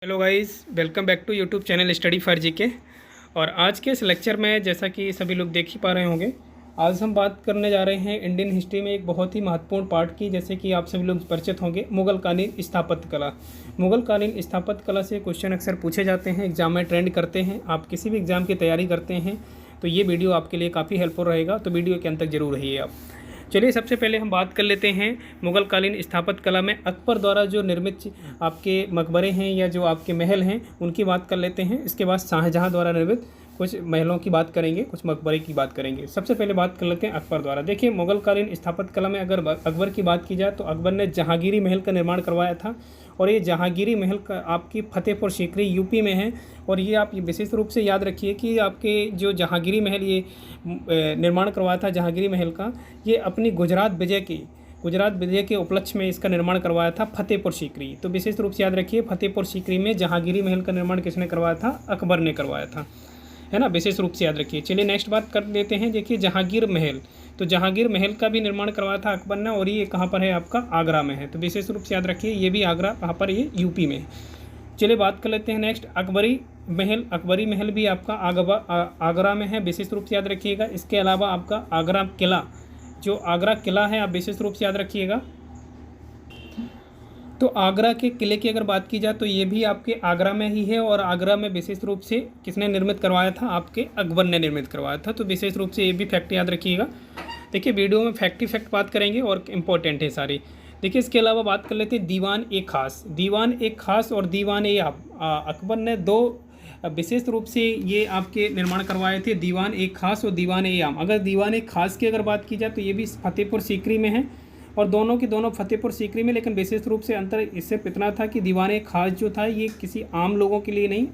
Hello guys, welcome back to YouTube channel study for GK. और आज के इस लेक्चर में जैसा कि सभी लोग देख ही पा रहे होंगे, आज हम बात करने जा रहे हैं इंडियन हिस्ट्री में एक बहुत ही महत्वपूर्ण पार्ट की। जैसे कि आप सभी लोग परिचित होंगे मुगलकालीन स्थापत्य कला। मुगलकालीन स्थापत्य कला से क्वेश्चन अक्सर पूछे जाते हैं, एग्जाम में ट्रेंड करते हैं। आप किसी भी एग्ज़ाम की तैयारी करते हैं तो ये वीडियो आपके लिए काफ़ी हेल्पफुल रहेगा, तो वीडियो के अंत तक जरूर रहिए आप। चलिए सबसे पहले हम बात कर लेते हैं मुगलकालीन स्थापत्य कला में अकबर द्वारा जो निर्मित आपके मकबरे हैं या जो आपके महल हैं उनकी बात कर लेते हैं। इसके बाद शाहजहां द्वारा निर्मित कुछ महलों की बात करेंगे, कुछ मकबरे की बात करेंगे। सबसे पहले बात कर लेते हैं अकबर द्वारा। देखिए, मुगलकालीन स्थापत्य कला में अगर अकबर की बात की जाए तो अकबर ने जहांगीरी महल का निर्माण करवाया था। और ये जहांगीरी महल का आपकी फतेहपुर सीकरी यूपी में है। और ये आप विशेष रूप से याद रखिए कि आपके जो जहांगीरी महल ये निर्माण करवाया था जहांगीरी महल का, ये अपनी गुजरात विजय के उपलक्ष्य में इसका निर्माण करवाया था फतेहपुर सीकरी। तो विशेष रूप से याद रखिए, फतेहपुर सीकरी में जहांगीरी महल का निर्माण किसने करवाया था? अकबर ने करवाया था, है ना। विशेष रूप से याद रखिए। चलिए नेक्स्ट बात कर लेते हैं। देखिए जहांगीर महल, तो जहांगीर महल का भी निर्माण करवाया था अकबर ने, और ये कहाँ पर है? आपका आगरा में है। तो विशेष रूप से याद रखिए, ये भी आगरा कहाँ पर? ये यूपी में। चलिए बात कर लेते हैं नेक्स्ट अकबरी महल। अकबरी महल भी आपका आगरा में है, विशेष रूप से याद रखिएगा। इसके अलावा आपका आगरा किला, जो आगरा किला है, आप विशेष रूप से याद रखिएगा। तो आगरा के किले की अगर बात की जाए तो ये भी आपके आगरा में ही है। और आगरा में विशेष रूप से किसने निर्मित करवाया था? आपके अकबर ने निर्मित करवाया था। तो विशेष रूप से ये भी फैक्ट याद रखिएगा। देखिए वीडियो में फैक्ट बात करेंगे और इम्पोर्टेंट है सारी। देखिए इसके अलावा बात कर लेते हैं दीवान ए खास। दीवान ए खास और दीवान ए अकबर ने दो विशेष रूप से ये आपके निर्माण करवाए थे, दीवान ए खास और दीवान ए आम। अगर दीवान ए खास की अगर बात की जाए तो ये भी फतेहपुर सीकरी में है, और दोनों की दोनों फतेहपुर सीकरी में। लेकिन विशेष रूप से अंतर इससे इतना था कि दीवान ए खास जो था ये किसी आम लोगों के लिए नहीं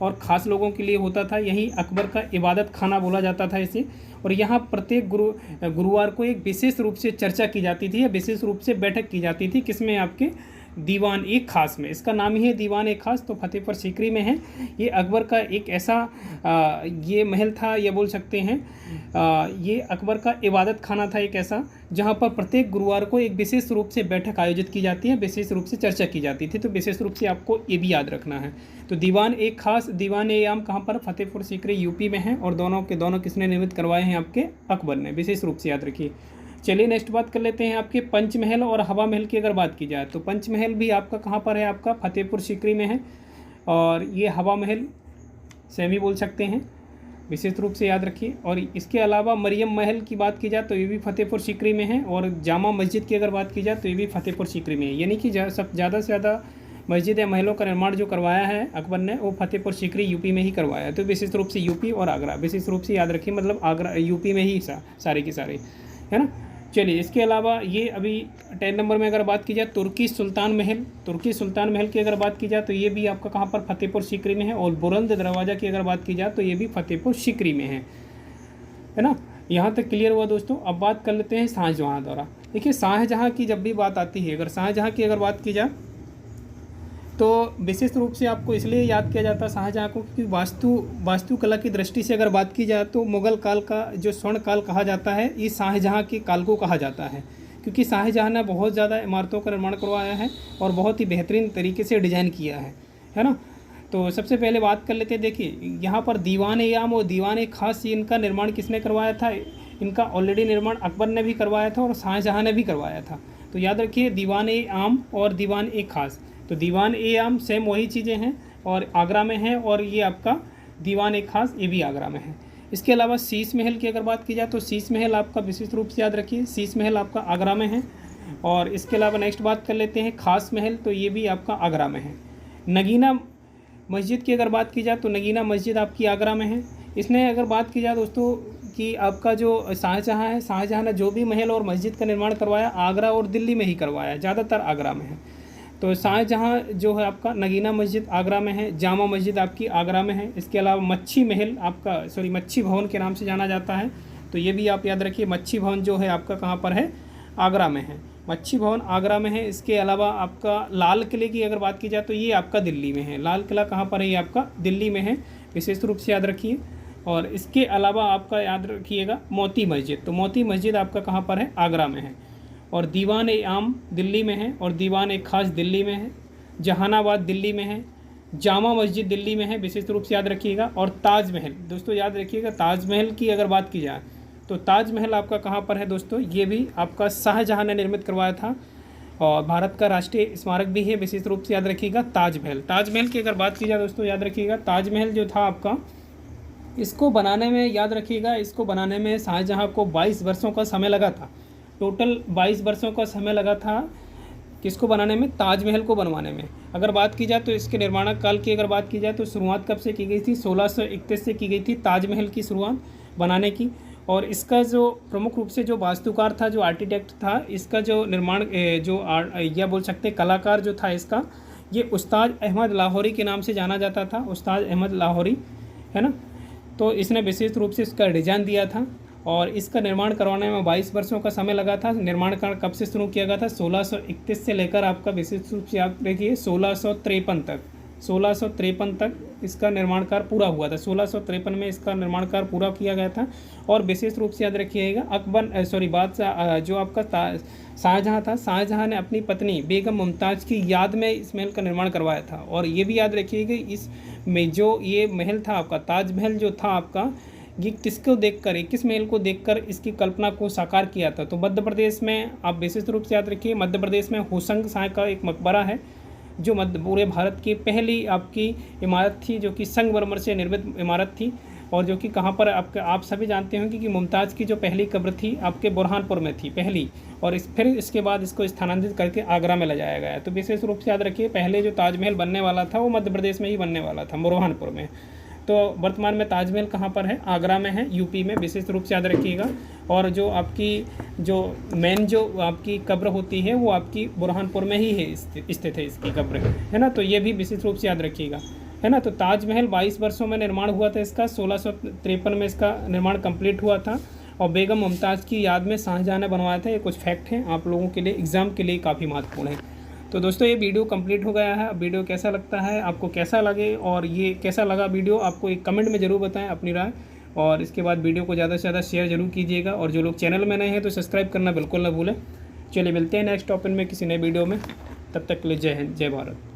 और ख़ास लोगों के लिए होता था। यहीं अकबर का इबादत खाना बोला जाता था इसे। और यहाँ प्रत्येक गुरुवार को एक विशेष रूप से चर्चा की जाती थी या विशेष रूप से बैठक की जाती थी। किसमें? आपके दीवान ए खास में। इसका नाम ही है दीवान ए खास, तो फतेहपुर सीकरी में है। ये अकबर का एक ऐसा ये महल था, ये बोल सकते हैं ये अकबर का इबादत खाना था एक ऐसा, जहाँ पर प्रत्येक गुरुवार को एक विशेष रूप से बैठक आयोजित की जाती है, विशेष रूप से चर्चा की जाती थी। तो विशेष रूप से आपको ये भी याद रखना है। तो दीवान ए खास, दीवान ए आम कहाँ पर? फतेहपुर सीकरी यूपी में है। और दोनों के दोनों किसने निर्मित करवाए हैं? आपके अकबर ने। विशेष रूप से याद रखिए। चलिए नेक्स्ट बात कर लेते हैं आपके पंचमहल और हवा महल की अगर बात की जाए तो पंचमहल भी आपका कहाँ पर है? आपका फतेहपुर सीकरी में है। और ये हवा महल सेम ही बोल सकते हैं, विशेष रूप से याद रखिए। और इसके अलावा मरियम महल की बात की जाए तो ये भी फतेहपुर सीकरी में है। और जामा मस्जिद की अगर बात की जाए तो ये भी फतेहपुर सीकरी में है। यानी कि ज़्यादा से ज़्यादा मस्जिद या महलों का निर्माण जो करवाया है अकबर ने, वो फतेहपुर सीकरी यूपी में ही करवाया है। तो विशेष रूप से यूपी और आगरा विशेष रूप से याद रखिए, मतलब आगरा यूपी में ही सारे की सारे, है ना। चलिए इसके अलावा ये अभी 10 नंबर में अगर बात की जाए तुर्की सुल्तान महल। तुर्की सुल्तान महल की अगर बात की जाए तो ये भी आपका कहाँ पर? फतेहपुर सीकरी में है। और बुलंद दरवाज़ा की अगर बात की जाए तो ये भी फतेहपुर सीकरी में है ना। यहाँ तक क्लियर हुआ दोस्तों। अब बात कर लेते हैं शाहजहाँ द्वारा। देखिए शाहजहाँ की जब भी बात आती है, अगर शाहजहाँ की अगर बात की जाए तो विशेष रूप से आपको इसलिए याद किया जाता है शाहजहाँ को, क्योंकि वास्तुकला की दृष्टि से अगर बात की जाए तो मुगल काल का जो स्वर्ण काल कहा जाता है, ये शाहजहाँ के काल को कहा जाता है। क्योंकि शाहजहाँ ने बहुत ज़्यादा इमारतों का निर्माण करवाया है और बहुत ही बेहतरीन तरीके से डिज़ाइन किया है ना। तो सबसे पहले बात कर लेते हैं। देखिए यहाँ पर दीवान ए आम और दीवान ए खास, इनका निर्माण किसने करवाया था? इनका ऑलरेडी निर्माण अकबर ने भी करवाया था और शाहजहाँ ने भी करवाया था। तो याद रखिए दीवान ए आम और दीवान ए खास। तो दीवान ए आम सेम वही चीज़ें हैं और आगरा में है, और ये आपका दीवान ए खास ये भी आगरा में है। इसके अलावा शीश महल की अगर बात की जाए तो शीश महल आपका विशेष रूप से याद रखिए, शीश महल आपका आगरा में है। और इसके अलावा नेक्स्ट बात कर लेते हैं खास महल, तो ये भी आपका आगरा में है। नगीना मस्जिद की अगर बात की जाए तो नगीना मस्जिद आपकी आगरा में है। इसने अगर बात की जाए दोस्तों कि आपका जो शाहजहाँ है, शाहजहाँ ने जो भी महल और मस्जिद का निर्माण करवाया आगरा और दिल्ली में ही करवाया, ज़्यादातर आगरा में है। तो शाहजहाँ जो है आपका नगीना मस्जिद आगरा में है, जामा मस्जिद आपकी आगरा में है। इसके अलावा मच्छी महल आपका मच्छी भवन के नाम से जाना जाता है, तो ये भी आप याद रखिए। मच्छी भवन जो है आपका कहाँ पर है? आगरा में है। मच्छी भवन आगरा में है। इसके अलावा आपका लाल किले की अगर बात की जाए तो ये आपका दिल्ली में है। लाल किला कहाँ पर है? ये आपका दिल्ली में है, विशेष रूप से याद रखिए। और इसके अलावा आपका याद रखिएगा मोती मस्जिद, तो मोती मस्जिद आपका कहाँ पर है? आगरा में है। और दीवान ए आम दिल्ली में है और दीवान ए खास दिल्ली में है। जहानाबाद दिल्ली में है। जामा मस्जिद दिल्ली में है, विशेष रूप से याद रखिएगा। और ताजमहल दोस्तों याद रखिएगा, ताजमहल की अगर बात की जाए तो ताजमहल आपका कहाँ पर है दोस्तों, ये भी आपका शाहजहाँ ने निर्मित करवाया था और भारत का राष्ट्रीय स्मारक भी है, विशेष रूप से याद रखिएगा ताजमहल। ताजमहल की अगर बात की जाए दोस्तों याद रखिएगा, ताजमहल जो था आपका, इसको बनाने में याद रखिएगा, इसको बनाने में शाहजहाँ को 22 वर्षों का समय लगा था। टोटल 22 वर्षों का समय लगा था किसको बनाने में, ताजमहल को बनवाने में। अगर बात की जाए तो इसके निर्माण काल की अगर बात की जाए तो शुरुआत कब से की गई थी, 1631 से की गई थी ताजमहल की शुरुआत बनाने की। और इसका जो प्रमुख रूप से जो वास्तुकार था, जो आर्किटेक्ट था, इसका जो निर्माण या बोल सकते कलाकार जो था इसका, ये उस्ताद अहमद लाहौरी के नाम से जाना जाता था, उस्ताद अहमद लाहौरी, है ना। तो इसने विशेष रूप से इसका डिजाइन दिया था और इसका निर्माण करवाने में 22 वर्षों का समय लगा था। निर्माण कार्य कब से शुरू किया गया था, 1631 से लेकर आपका विशेष रूप से आप देखिए 1653 तक इसका निर्माण कार्य पूरा हुआ था। 1653 में इसका निर्माण कार्य पूरा किया गया था। और विशेष रूप से याद रखिएगा बादशाह जो आपका शाहजहाँ था, शाहजहाँ ने अपनी पत्नी बेगम मुमताज़ की याद में इस महल का निर्माण करवाया था। और ये भी याद रखिएगा, इसमें जो ये महल था आपका, ताजमहल जो था आपका, ये किसको देखकर, किस महल को देखकर इसकी कल्पना को साकार किया था। तो मध्य प्रदेश में आप विशेष रूप से याद रखिए, मध्य प्रदेश में होशंग शाह का एक मकबरा है जो पूरे भारत की पहली आपकी इमारत थी, जो कि संगमरमर से निर्मित इमारत थी। और जो कि कहाँ पर आप सभी जानते होंगे कि मुमताज़ की जो पहली कब्र थी आपके बुरहानपुर में थी पहली, और फिर इसके बाद इसको स्थानांतरित करके आगरा में ले जाया गया। तो विशेष रूप से याद रखिए, पहले जो ताजमहल बनने वाला था वो मध्य प्रदेश में ही बनने वाला था, बुरहानपुर में। तो वर्तमान में ताजमहल कहाँ पर है, आगरा में है, यूपी में, विशेष रूप से याद रखिएगा। और जो आपकी जो मेन जो आपकी कब्र होती है वो आपकी बुरहानपुर में ही है, स्थित है इसकी कब्र, है ना। तो ये भी विशेष रूप से याद रखिएगा, है ना। तो ताजमहल 22 वर्षों में निर्माण हुआ था इसका, 1653 में इसका निर्माण कंप्लीट हुआ था और बेगम मुमताज़ की याद में शाहजहाँ ने बनवाया था। ये कुछ फैक्ट हैं आप लोगों के लिए, एग्ज़ाम के लिए काफ़ी महत्वपूर्ण है। तो दोस्तों ये वीडियो कंप्लीट हो गया है। वीडियो कैसा लगता है, आपको कैसा लगे और ये कैसा लगा वीडियो, आपको एक कमेंट में ज़रूर बताएं अपनी राय। और इसके बाद वीडियो को ज़्यादा से ज़्यादा शेयर जरूर कीजिएगा और जो लोग चैनल में नए हैं तो सब्सक्राइब करना बिल्कुल ना भूलें। चलिए मिलते हैं नेक्स्ट टॉपिक में किसी नए वीडियो में, तब तक के लिए जय हिंद, जय भारत।